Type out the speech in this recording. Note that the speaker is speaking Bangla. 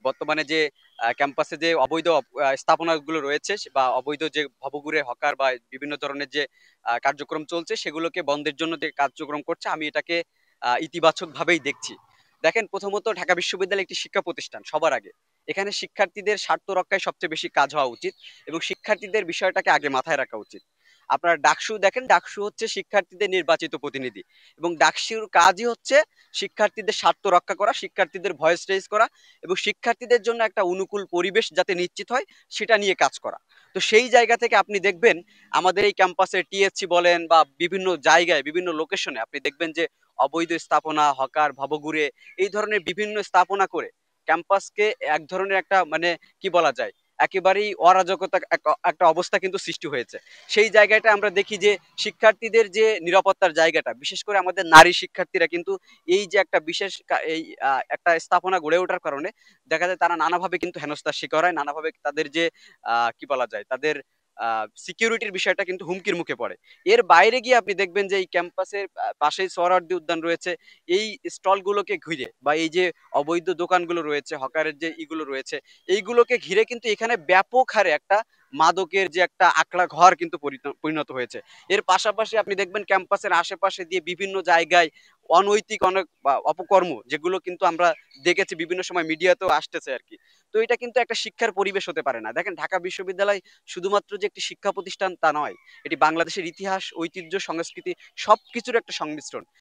বর্তমানে যে ক্যাম্পাসে যে অবৈধ স্থাপনাগুলো রয়েছে বা অবৈধ যে ভবঘুরে হকার বা বিভিন্ন ধরনের যে কার্যক্রম চলছে সেগুলোকে বন্ধের জন্য যে কার্যক্রম করছে, আমি এটাকে ইতিবাচক ভাবেই দেখছি। দেখেন, প্রথমত ঢাকা বিশ্ববিদ্যালয় একটি শিক্ষা প্রতিষ্ঠান। সবার আগে এখানে শিক্ষার্থীদের স্বার্থ রক্ষায় সবচেয়ে বেশি কাজ হওয়া উচিত এবং শিক্ষার্থীদের বিষয়টাকে আগে মাথায় রাখা উচিত। আপনার ডাকসু দেখেন, ডাকসু হচ্ছে শিক্ষার্থীদের নির্বাচিত প্রতিনিধি এবং ডাকসুর কাজই হচ্ছে শিক্ষার্থীদের স্বার্থ রক্ষা করা, শিক্ষার্থীদের ভয়েস রেজ করা এবং শিক্ষার্থীদের জন্য একটা অনুকূল পরিবেশ যাতে নিশ্চিত হয় সেটা নিয়ে কাজ করা। তো সেই জায়গা থেকে আপনি দেখবেন আমাদের এই ক্যাম্পাসে টিএসসি বলেন বা বিভিন্ন জায়গায় বিভিন্ন লোকেশনে আপনি দেখবেন যে অবৈধ স্থাপনা, হকার, ভবঘুরে এই ধরনের বিভিন্ন স্থাপনা করে ক্যাম্পাসকে এক ধরনের একটা মানে কি বলা যায়, একেবারেই অরাজকতা একটা অবস্থা কিন্তু সৃষ্টি হয়েছে। সেই জায়গাটা আমরা দেখি যে শিক্ষার্থীদের যে নিরাপত্তার জায়গাটা, বিশেষ করে আমাদের নারী শিক্ষার্থীরা কিন্তু এই যে একটা বিশেষ এই একটা স্থাপনা গড়ে ওঠার কারণে দেখা যায় তারা নানাভাবে কিন্তু হেনস্থার শিকার হয়, নানাভাবে তাদের যে কি বলা যায়, তাদের সিকিউরিটির বিষয়টা কিন্তু হুমকির মুখে পড়ে। এর বাইরে গিয়ে আপনি দেখবেন যে এই ক্যাম্পাসের পাশেই সোহরাওয়ার্দী উদ্যান রয়েছে। এই স্টলগুলোকে ঘিরে বা এই যে অবৈধ দোকানগুলো রয়েছে, হকারের যে ইগুলো রয়েছে, এইগুলোকে ঘিরে কিন্তু এখানে ব্যাপক হারে একটা মাদকের যে একটা আকড়া ঘর কিন্তু পরিণত হয়েছে। এর পাশাপাশি আপনি দেখবেন ক্যাম্পাসের আশেপাশে দিয়ে বিভিন্ন জায়গায় অনৈতিক অনেক অপকর্ম, যেগুলো কিন্তু আমরা দেখেছি বিভিন্ন সময় মিডিয়াতেও আসতেছে আর কি। তো এটা কিন্তু একটা শিক্ষার পরিবেশ হতে পারে না। দেখেন, ঢাকা বিশ্ববিদ্যালয় শুধুমাত্র যে একটি শিক্ষা প্রতিষ্ঠান তা নয়, এটি বাংলাদেশের ইতিহাস, ঐতিহ্য, সংস্কৃতি সবকিছুর একটা সংমিশ্রণ।